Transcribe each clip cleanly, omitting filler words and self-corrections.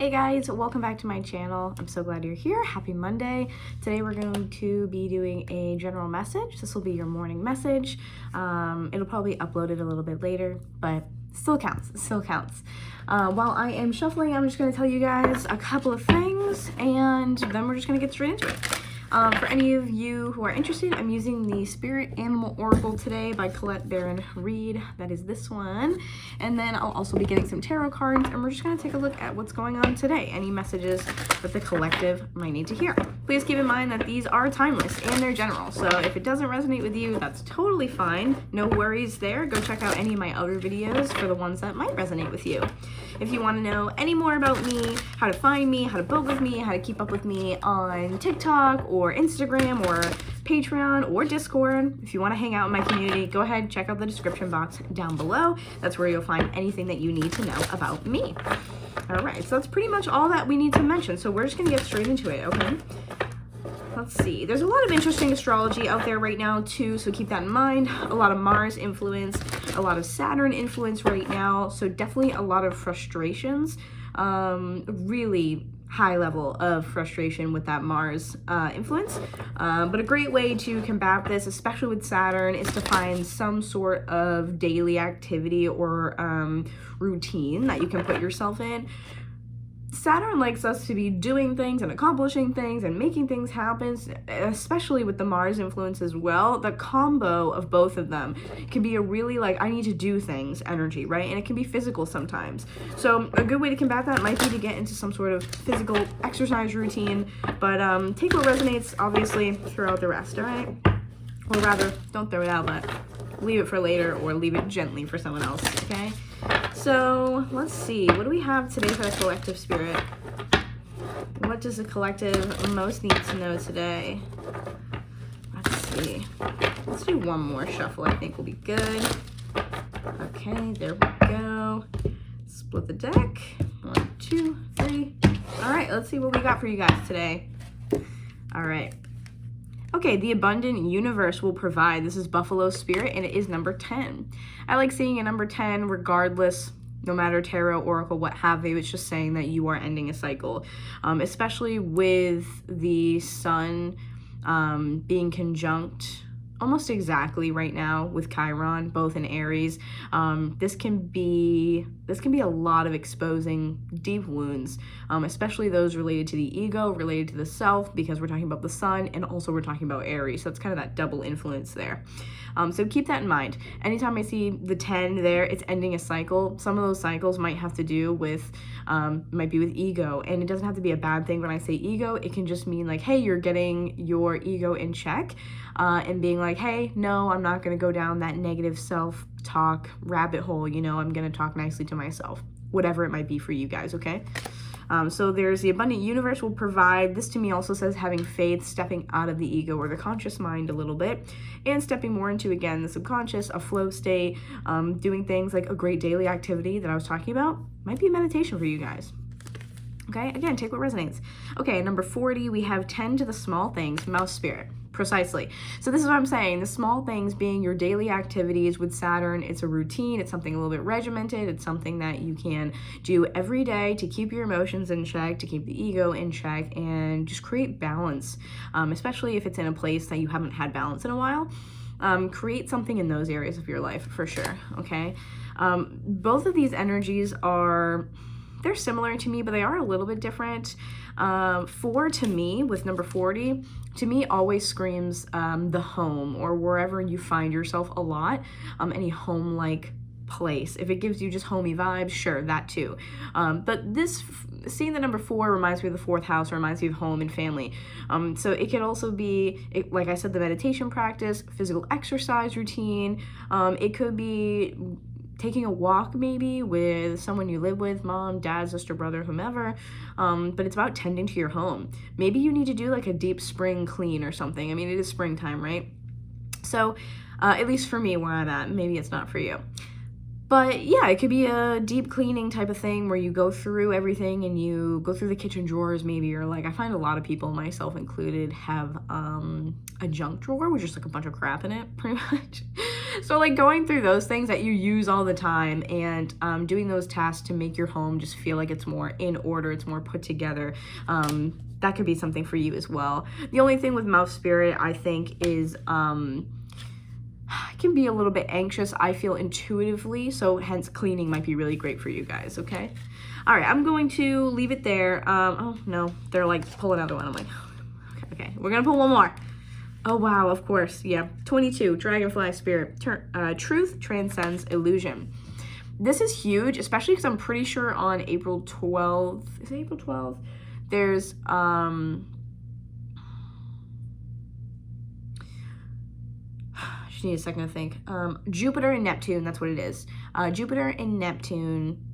Hey guys, welcome back to my channel. I'm so glad you're here. Happy Monday. Today we're going to be doing a general message. This will be your morning message. It'll probably be uploaded a little bit later, but still counts. It still counts. While I am shuffling, I'm just going to tell you guys a couple of things, and then we're just going to get straight into it. For any of you who are interested, I'm using the Spirit Animal Oracle today by Colette Baron Reed. That is this one. And then I'll also be getting some tarot cards, and we're just going to take a look at what's going on today. Any messages that the collective might need to hear. Please keep in mind that these are timeless and they're general. So if it doesn't resonate with you, that's totally fine. No worries there. Go check out any of my other videos for the ones that might resonate with you. If you want to know any more about me, how to find me, how to book with me, how to keep up with me on TikTok or Instagram or Patreon or Discord, if you want to hang out in my community, go ahead, check out the description box down below. That's where you'll find anything that you need to know about me. All right, so that's pretty much all that we need to mention. So we're just going to get straight into it, okay? Let's see. There's a lot of interesting astrology out there right now too, so keep that in mind. A lot of Mars influence, a lot of Saturn influence right now, so definitely a lot of frustrations. Really high level of frustration with that Mars influence. But a great way to combat this, especially with Saturn, is to find some sort of daily activity or routine that you can put yourself in. Saturn likes us to be doing things and accomplishing things and making things happen, especially with the Mars influence as well. The combo of both of them can be a really I need to do things energy, right? And it can be physical sometimes. So a good way to combat that might be to get into some sort of physical exercise routine, but take what resonates, obviously, throughout the rest, all right? Or rather, don't throw it out, but leave it for later or leave it gently for someone else, okay? So let's see, what do we have today for the collective spirit? What does the collective most need to know today? Let's see. Let's do one more shuffle, I think will be good. Okay, there we go. Split the deck. 1, 2, 3. All right, let's see what we got for you guys today. All right. Okay, the abundant universe will provide. This is Buffalo Spirit, and it is number 10. I like seeing a number 10 regardless, no matter tarot, oracle, what have you. It's just saying that you are ending a cycle, especially with the sun being conjunct almost exactly right now with Chiron, both in Aries. This can be a lot of exposing deep wounds, especially those related to the ego, related to the self, because we're talking about the sun and also we're talking about Aries. So it's kind of that double influence there. So keep that in mind. Anytime I see the 10 there, it's ending a cycle. Some of those cycles might have to do with, might be with ego, and it doesn't have to be a bad thing. When I say ego, it can just mean hey, you're getting your ego in check, and being hey, no, I'm not going to go down that negative self-talk rabbit hole. I'm going to talk nicely to myself, whatever it might be for you guys, okay? So there's the abundant universe will provide. This to me also says having faith, stepping out of the ego or the conscious mind a little bit, and stepping more into, again, the subconscious, a flow state, doing things like a great daily activity that I was talking about. Might be a meditation for you guys. Okay, again, take what resonates. Okay, number 40, we have 10 to the small things, mouse spirit. Precisely. So this is what I'm saying. The small things being your daily activities with Saturn. It's a routine. It's something a little bit regimented. It's something that you can do every day to keep your emotions in check, to keep the ego in check, and just create balance, especially if it's in a place that you haven't had balance in a while. Create something in those areas of your life for sure, okay? Both of these energies they're similar to me, but they are a little bit different. 4 to me, with number 40, to me always screams the home or wherever you find yourself a lot, any home-like place. If it gives you just homey vibes, sure, that too. But seeing the number 4 reminds me of the 4th house, reminds me of home and family. So it could also be, like I said, the meditation practice, physical exercise routine. It could be taking a walk maybe with someone you live with, mom, dad, sister, brother, whomever, but it's about tending to your home. Maybe you need to do a deep spring clean or something. I mean, it is springtime, right? So at least for me, where I'm at, maybe it's not for you. But yeah, it could be a deep cleaning type of thing where you go through everything and you go through the kitchen drawers maybe, or like I find a lot of people, myself included, have a junk drawer with just like a bunch of crap in it, pretty much. So like going through those things that you use all the time and doing those tasks to make your home just feel like it's more in order, it's more put together. That could be something for you as well. The only thing with mouse spirit, I think, is I can be a little bit anxious, I feel, intuitively, so hence cleaning might be really great for you guys, okay? All right, I'm going to leave it there. Oh, no, they're like pulling another one. I'm like, okay, we're gonna pull one more. Oh, wow, of course, yeah. 22, Dragonfly Spirit. Truth transcends illusion. This is huge, especially because I'm pretty sure on April 12th, is it April 12th? There's, just need a second to think. Jupiter and Neptune, that's what it is. Jupiter and Neptune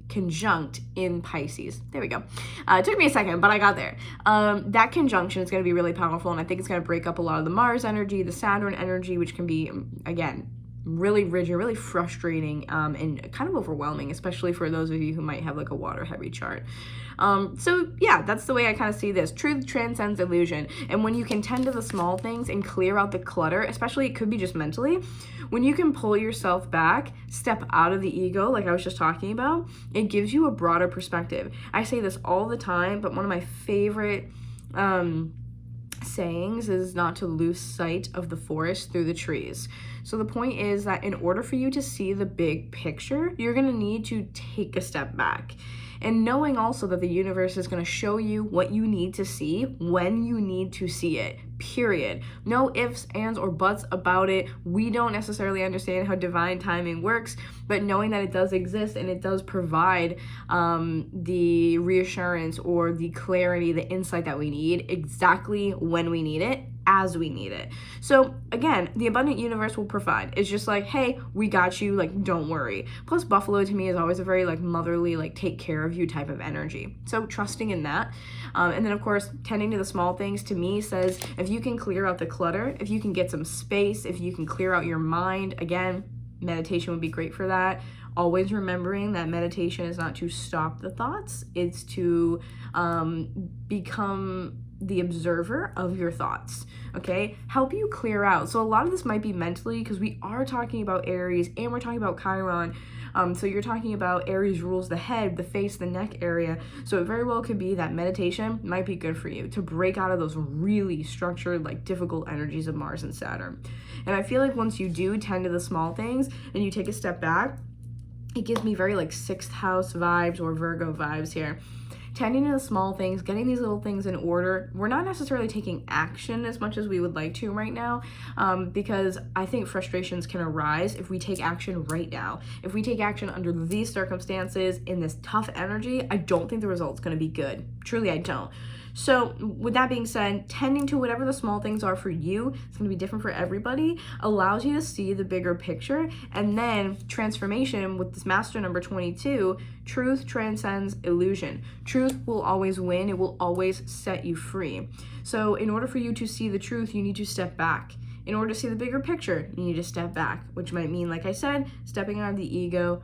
conjunct in Pisces. There we go. It took me a second, but I got there. That conjunction is going to be really powerful, and I think it's going to break up a lot of the Mars energy, the Saturn energy, which can be, again, really rigid, really frustrating, and kind of overwhelming, especially for those of you who might have like a water heavy chart. So yeah, that's the way I kind of see this. Truth transcends illusion. And when you can tend to the small things and clear out the clutter, especially it could be just mentally, when you can pull yourself back, step out of the ego, like I was just talking about, it gives you a broader perspective. I say this all the time, but one of my favorite sayings is not to lose sight of the forest through the trees. So the point is that in order for you to see the big picture, you're going to need to take a step back. And knowing also that the universe is going to show you what you need to see when you need to see it, period. No ifs, ands, or buts about it. We don't necessarily understand how divine timing works, but knowing that it does exist and it does provide the reassurance or the clarity, the insight that we need exactly when we need it, as we need it. So again, the abundant universe will provide. It's just like, hey, we got you, like, don't worry. Plus Buffalo to me is always a very like motherly, like take care of you type of energy. So trusting in that. And then of course, tending to the small things to me says, if you can clear out the clutter, if you can get some space, if you can clear out your mind, again, meditation would be great for that. Always remembering that meditation is not to stop the thoughts, it's to become the observer of your thoughts, okay? Help you clear out. So a lot of this might be mentally, because we are talking about Aries and we're talking about Chiron. So you're talking about Aries rules the head, the face, the neck area. So it very well could be that meditation might be good for you to break out of those really structured, like difficult energies of Mars and Saturn. And I feel like once you do tend to the small things and you take a step back, it gives me very like 6th house vibes or Virgo vibes here. Tending to the small things, getting these little things in order. We're not necessarily taking action as much as we would like to right now, because I think frustrations can arise if we take action right now. If we take action under these circumstances in this tough energy, I don't think the result's going to be good. Truly, I don't. So with that being said, tending to whatever the small things are for you, it's going to be different for everybody, allows you to see the bigger picture. And then transformation with this master number 22, truth transcends illusion. Truth will always win. It will always set you free. So in order for you to see the truth, you need to step back. In order to see the bigger picture, you need to step back, which might mean, like I said, stepping out of the ego,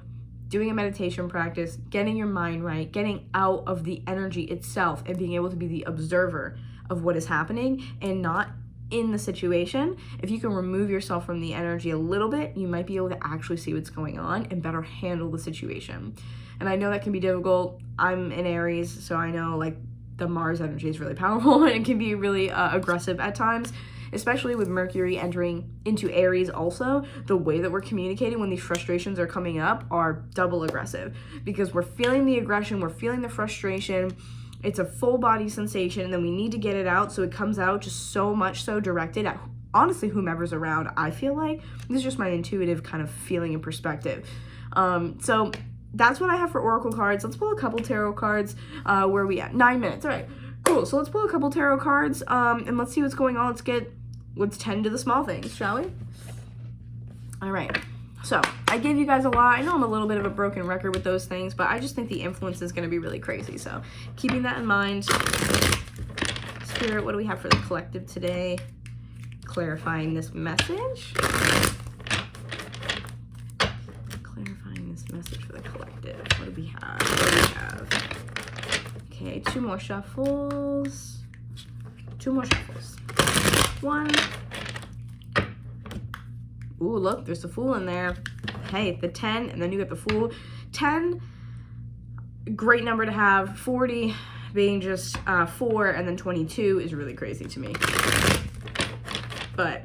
doing a meditation practice, getting your mind right, getting out of the energy itself and being able to be the observer of what is happening and not in the situation. If you can remove yourself from the energy a little bit, you might be able to actually see what's going on and better handle the situation. And I know that can be difficult. I'm in Aries, so I know like the Mars energy is really powerful and it can be really aggressive at times. Especially with Mercury entering into Aries also, the way that we're communicating when these frustrations are coming up are double aggressive because we're feeling the aggression, we're feeling the frustration, it's a full body sensation, and then we need to get it out, so it comes out just so much so directed at, honestly, whomever's around, I feel like. This is just my intuitive kind of feeling and perspective. So that's what I have for Oracle cards. Let's pull a couple tarot cards. Where are we at? 9 minutes, all right. Cool, so let's pull a couple tarot cards, and let's see what's going on. Let's tend to the small things, shall we? All right, so I gave you guys a lot. I know I'm a little bit of a broken record with those things, but I just think the influence is going to be really crazy. So keeping that in mind, Spirit, what do we have for the collective today? Clarifying this message. Okay, two more shuffles. One. Ooh, look, there's the Fool in there. Hey, the 10, and then you get the Fool. 10, great number to have. 40 being just 4, and then 22 is really crazy to me. But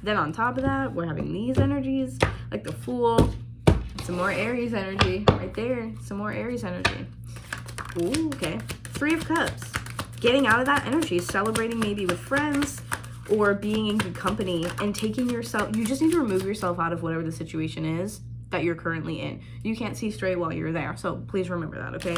then on top of that, we're having these energies, like the Fool. Some more Aries energy right there. Some more Aries energy. Ooh, okay. 3 of Cups. Getting out of that energy, celebrating maybe with friends or being in good company and taking yourself, you just need to remove yourself out of whatever the situation is that you're currently in. You can't see straight while you're there. So please remember that, okay?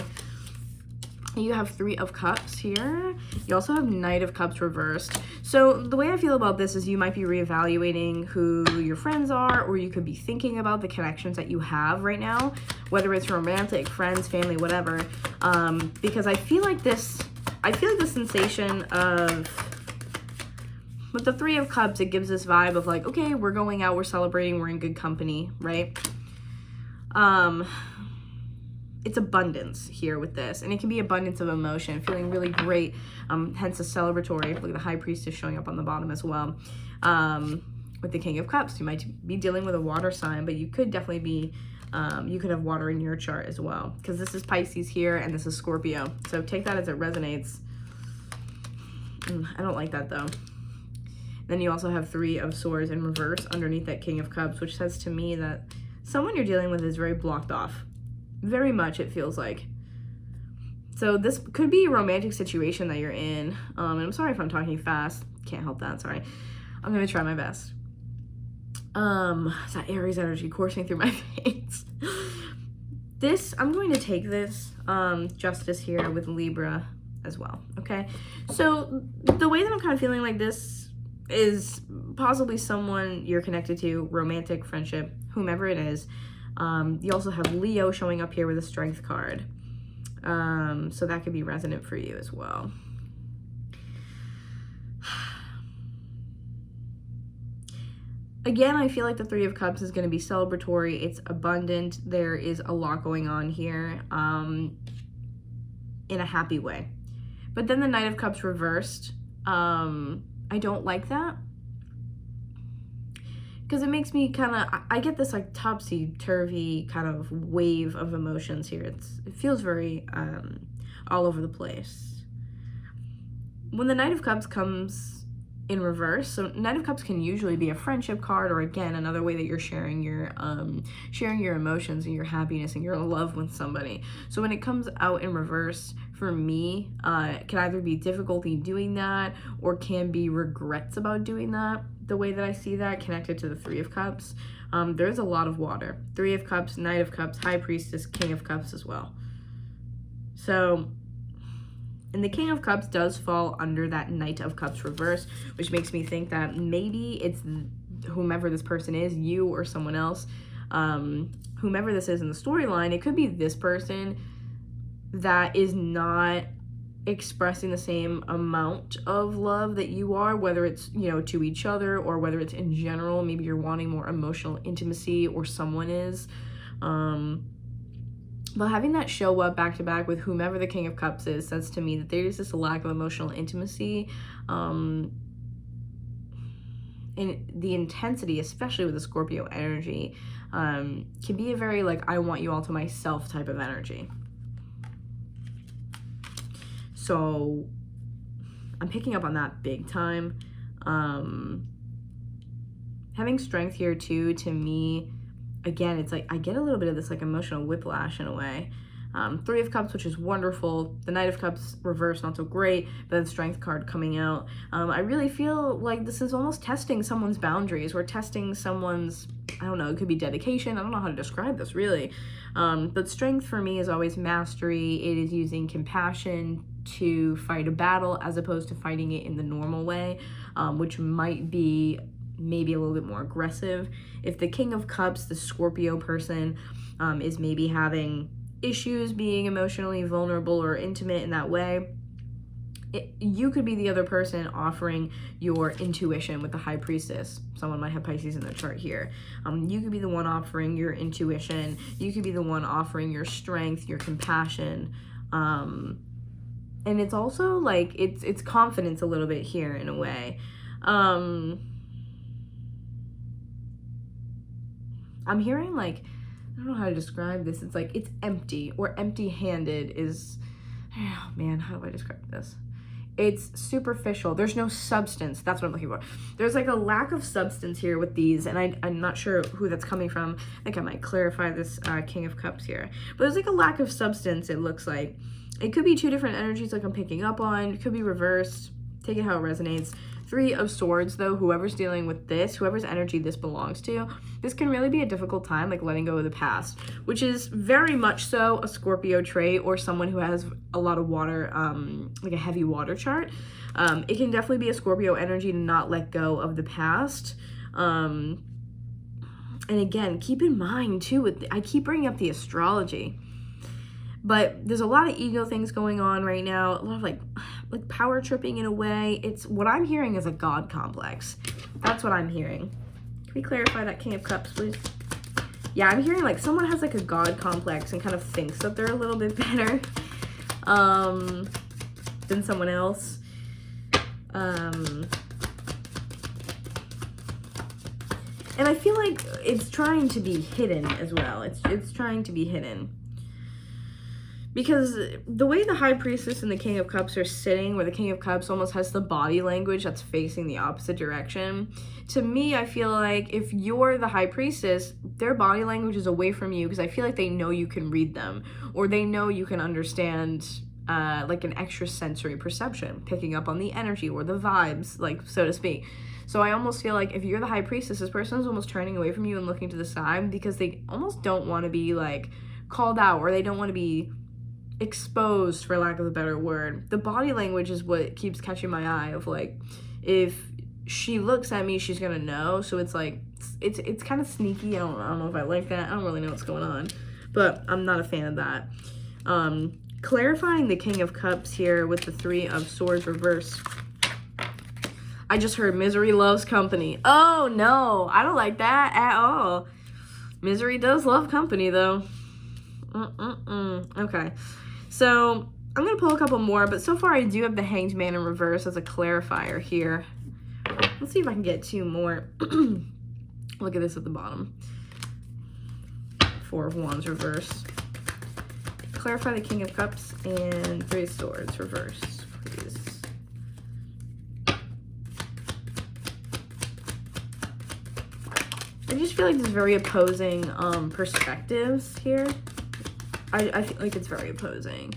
You have 3 of Cups here. You also have Knight of Cups reversed. So the way I feel about this is you might be reevaluating who your friends are, or you could be thinking about the connections that you have right now, whether it's romantic, friends, family, whatever. Because I feel like the sensation of, with the 3 of Cups, it gives this vibe of like, okay, we're going out, we're celebrating, we're in good company, right? It's abundance here with this, and it can be abundance of emotion, feeling really great, hence the celebratory. Look at the High Priestess showing up on the bottom as well. With the King of Cups, you might be dealing with a water sign, but you could definitely be, you could have water in your chart as well, because this is Pisces here, and this is Scorpio. So take that as it resonates. I don't like that, though. Then you also have 3 of Swords in reverse underneath that King of Cups, which says to me that someone you're dealing with is very blocked off. Very much, it feels like. So this could be a romantic situation that you're in. And I'm sorry if I'm talking fast. Can't help that, sorry. I'm going to try my best. It's that Aries energy coursing through my veins. I'm going to take this Justice here with Libra as well, okay? So the way that I'm kind of feeling like this is possibly someone you're connected to, romantic, friendship, whomever it is. You also have Leo showing up here with a Strength card. So that could be resonant for you as well. Again, I feel like the 3 of Cups is going to be celebratory. It's abundant. There is a lot going on here in a happy way. But then the Knight of Cups reversed. I don't like that. Because it makes me kind of, I get this like topsy-turvy kind of wave of emotions here. It feels very all over the place. When the Knight of Cups comes in reverse, so Knight of Cups can usually be a friendship card, or again, another way that you're sharing your emotions and your happiness and your love with somebody. So when it comes out in reverse, for me, it can either be difficulty doing that or can be regrets about doing that. The way that I see that connected to the 3 of Cups, there's a lot of water. 3 of Cups, Knight of Cups, High Priestess, King of Cups as well. So, and the King of Cups does fall under that Knight of Cups reverse, which makes me think that maybe it's whomever this person is, you or someone else, whomever this is in the storyline. It could be this person that is not expressing the same amount of love that you are, whether it's, you know, to each other or whether it's in general. Maybe you're wanting more emotional intimacy, or someone is. But having that show up back to back with whomever the King of Cups is says to me that there's just a lack of emotional intimacy. And the intensity, especially with the Scorpio energy, can be a very like, I want you all to myself type of energy. So I'm picking up on that big time. Having Strength here too, to me, again, it's like I get a little bit of this like emotional whiplash in a way. 3 of Cups, which is wonderful. The Knight of Cups reverse, not so great, but then Strength card coming out. I really feel like this is almost testing someone's boundaries, or testing someone's, I don't know, it could be dedication. I don't know how to describe this really. But Strength for me is always mastery. It is using compassion to fight a battle as opposed to fighting it in the normal way, which might be maybe a little bit more aggressive. If the King of Cups, the Scorpio person, is maybe having issues being emotionally vulnerable or intimate in that way, you could be the other person offering your intuition with the High Priestess. Someone might have Pisces in their chart here. You could be the one offering your intuition. You could be the one offering your strength, your compassion. And it's also like it's confidence a little bit here in a way. I'm hearing like, I don't know how to describe this. It's like it's empty, or empty-handed is, oh man, how do I describe this? It's superficial. There's no substance. That's what I'm looking for. There's like a lack of substance here with these, and I'm not sure who that's coming from. I think I might clarify this King of Cups here. But there's like a lack of substance, it looks like. It could be two different energies like I'm picking up on. It could be reversed. Take it how it resonates. Three of Swords, though, whoever's dealing with this, whoever's energy this belongs to, this can really be a difficult time, like letting go of the past, which is very much so a Scorpio trait, or someone who has a lot of water, like a heavy water chart. It can definitely be a Scorpio energy to not let go of the past. And again, keep in mind, too, I keep bringing up the astrology. But there's a lot of ego things going on right now, a lot of like power tripping in a way. It's what I'm hearing is a God complex. That's what I'm hearing. Can we clarify that King of Cups, please? Yeah, I'm hearing like someone has like a God complex and kind of thinks that they're a little bit better than someone else. And I feel like it's trying to be hidden as well. It's trying to be hidden. Because the way the High Priestess and the King of Cups are sitting, where the King of Cups almost has the body language that's facing the opposite direction, to me, I feel like if you're the High Priestess, their body language is away from you, because I feel like they know you can read them, or they know you can understand like an extrasensory perception, picking up on the energy or the vibes, like, so to speak. So I almost feel like if you're the High Priestess, this person's almost turning away from you and looking to the side, because they almost don't want to be like called out, or they don't want to be exposed, for lack of a better word. The body language is what keeps catching my eye, of like, if she looks at me, she's gonna know. So it's like, it's kind of sneaky. I don't know if I like that. I don't really know what's going on, but I'm not a fan of that. Clarifying the King of Cups here with the Three of Swords reverse. I just heard misery loves company. Oh no, I don't like that at all. Misery does love company though. Okay, so I'm going to pull a couple more, but so far I do have the Hanged Man in reverse as a clarifier here. Let's see if I can get two more. Look at this at the bottom. Four of Wands reverse. Clarify the King of Cups and Three of Swords reverse, please. I just feel like there's very opposing perspectives here. I feel like it's very opposing.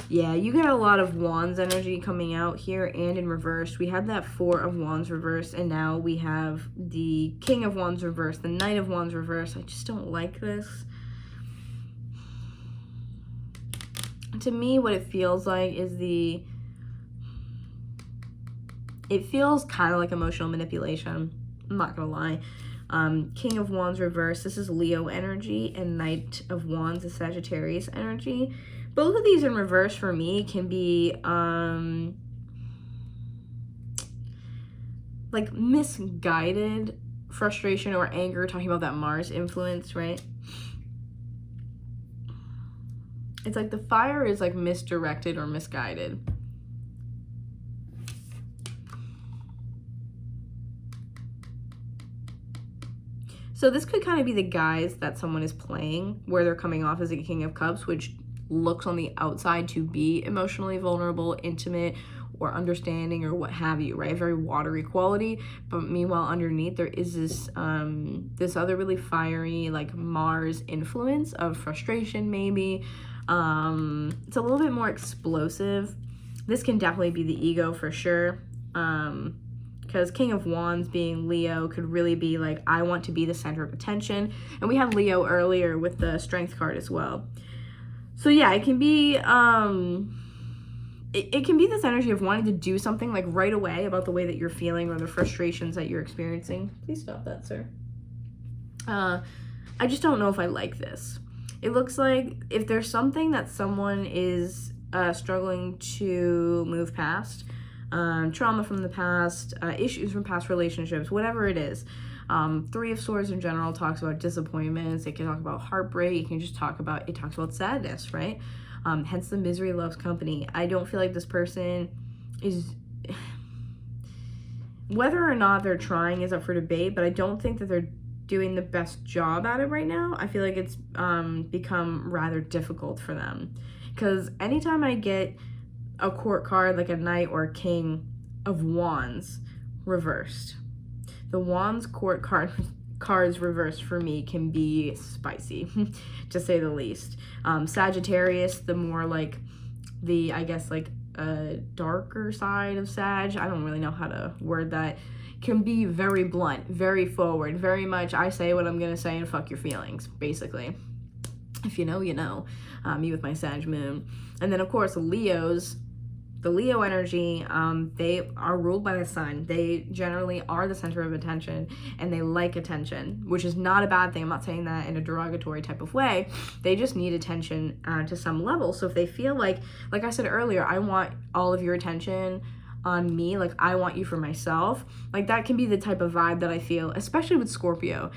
Yeah, you get a lot of Wands energy coming out here, and in reverse. We had that Four of Wands reverse, and now we have the King of Wands reverse, the Knight of Wands reverse. I just don't like this. To me, what it feels like is it feels kind of like emotional manipulation. I'm not gonna lie. King of Wands reverse, this is Leo energy, and Knight of Wands is Sagittarius energy. Both of these in reverse for me can be like misguided frustration or anger, talking about that Mars influence, right? It's like the fire is like misdirected or misguided. So this could kind of be the guise that someone is playing, where they're coming off as a King of Cups, which looks on the outside to be emotionally vulnerable, intimate, or understanding, or what have you, right? Very watery quality. But meanwhile, underneath, there is this this other really fiery, like Mars influence of frustration, maybe. It's a little bit more explosive. This can definitely be the ego for sure. Because King of Wands being Leo could really be like, I want to be the center of attention. And we had Leo earlier with the Strength card as well. So yeah, it can be it can be this energy of wanting to do something like right away about the way that you're feeling or the frustrations that you're experiencing. Please stop that, sir. I just don't know if I like this. It looks like if there's something that someone is struggling to move past, trauma from the past, issues from past relationships, whatever it is. Three of Swords in general talks about disappointments. It can talk about heartbreak. It can just talk about sadness, right? hence the misery loves company. I don't feel like this person is, whether or not they're trying is up for debate, but I don't think that they're doing the best job at it right now. I feel like it's become rather difficult for them, because anytime I get a court card like a knight or a king of wands reversed, the wands court cards reversed for me can be spicy to say the least. Sagittarius, the more like the, I guess, like a darker side of Sag, I don't really know how to word that, can be very blunt, very forward, very much I say what I'm gonna say and fuck your feelings, basically. If you know, you know. Me with my Sag moon. And then of course Leos, the Leo energy, they are ruled by the sun. They generally are the center of attention, and they like attention, which is not a bad thing. I'm not saying that in a derogatory type of way. They just need attention to some level. So if they feel like I said earlier, I want all of your attention on me, like I want you for myself, like that can be the type of vibe that I feel, especially with Scorpio,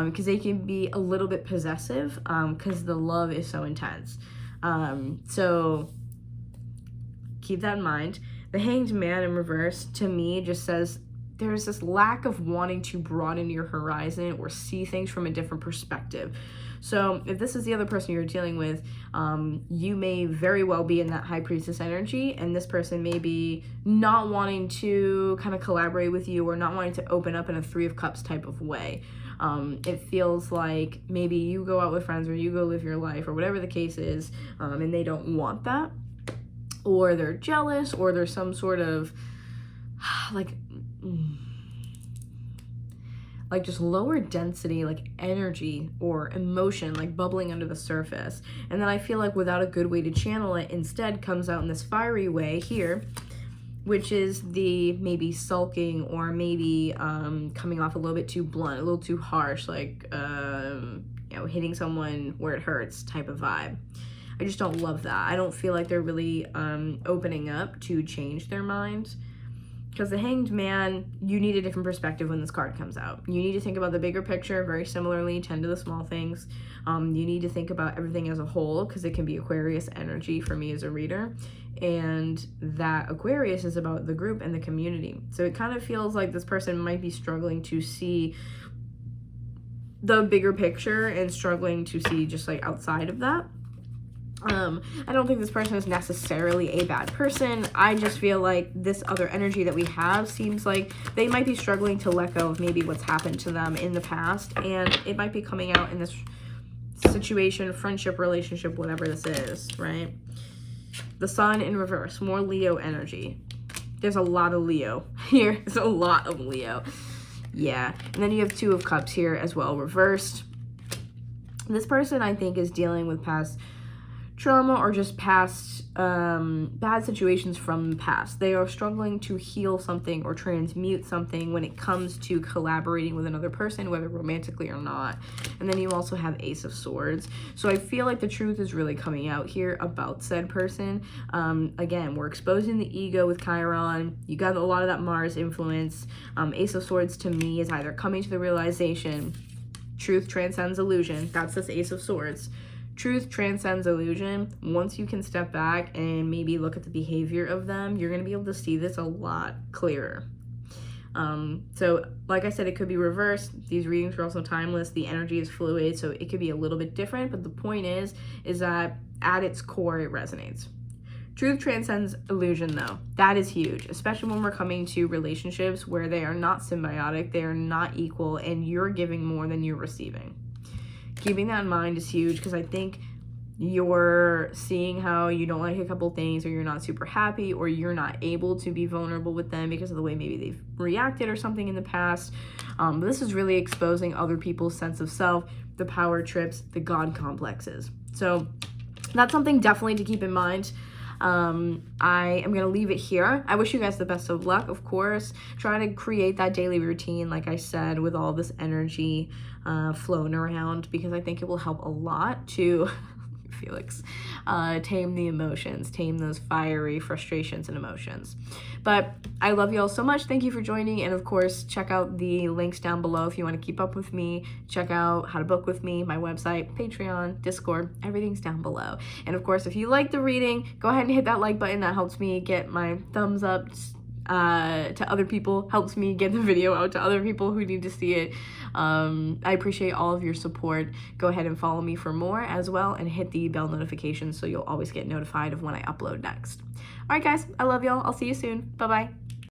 because they can be a little bit possessive, because the love is so intense. So keep that in mind. The Hanged Man in reverse to me just says there's this lack of wanting to broaden your horizon or see things from a different perspective. So if this is the other person you're dealing with, you may very well be in that High Priestess energy, and this person may be not wanting to kind of collaborate with you or not wanting to open up in a Three of Cups type of way. It feels like maybe you go out with friends or you go live your life or whatever the case is, and they don't want that, or they're jealous, or there's some sort of like just lower density, like energy or emotion, like bubbling under the surface. And then I feel like without a good way to channel it, instead comes out in this fiery way here, which is the maybe sulking, or maybe coming off a little bit too blunt, a little too harsh, like hitting someone where it hurts type of vibe. I just don't love that. I don't feel like they're really opening up to change their mind. Because the Hanged Man, you need a different perspective when this card comes out. You need to think about the bigger picture, very similarly, tend to the small things. You need to think about everything as a whole, because it can be Aquarius energy for me as a reader. And that Aquarius is about the group and the community. So it kind of feels like this person might be struggling to see the bigger picture and struggling to see just like outside of that. I don't think this person is necessarily a bad person. I just feel like this other energy that we have seems like they might be struggling to let go of maybe what's happened to them in the past, and it might be coming out in this situation, friendship, relationship, whatever this is, right? The Sun in reverse, more Leo energy. There's a lot of Leo here. There's a lot of Leo. Yeah. And then you have Two of Cups here as well, reversed. This person, I think, is dealing with past trauma or just past bad situations from the past. They are struggling to heal something or transmute something when it comes to collaborating with another person, whether romantically or not. And then you also have Ace of Swords. So I feel like the truth is really coming out here about said person. Again, we're exposing the ego with Chiron. You got a lot of that Mars influence. Ace of Swords to me is either coming to the realization, truth transcends illusion. That's this Ace of Swords. Truth transcends illusion. Once you can step back and maybe look at the behavior of them, you're going to be able to see this a lot clearer. So like I said, it could be reversed. These readings are also timeless. The energy is fluid, so it could be a little bit different. But the point is that at its core, it resonates. Truth transcends illusion, though. That is huge, especially when we're coming to relationships where they are not symbiotic, they are not equal, and you're giving more than you're receiving. Keeping that in mind is huge, because I think you're seeing how you don't like a couple things, or you're not super happy, or you're not able to be vulnerable with them because of the way maybe they've reacted or something in the past. But this is really exposing other people's sense of self, the power trips, the God complexes. So that's something definitely to keep in mind. I am going to leave it here. I wish you guys the best of luck, of course. Try to create that daily routine, like I said, with all this energy floating around, because I think it will help a lot to Felix. Tame the emotions, tame those fiery frustrations and emotions. But I love you all so much. Thank you for joining. And of course, check out the links down below if you want to keep up with me. Check out how to book with me, my website, Patreon, Discord, everything's down below. And of course, if you like the reading, go ahead and hit that like button. That helps me get my thumbs up to other people, helps me get the video out to other people who need to see it. I appreciate all of your support. Go ahead and follow me for more as well, and hit the bell notification so you'll always get notified of when I upload next. All right, guys, I love y'all. I'll see you soon. Bye-bye.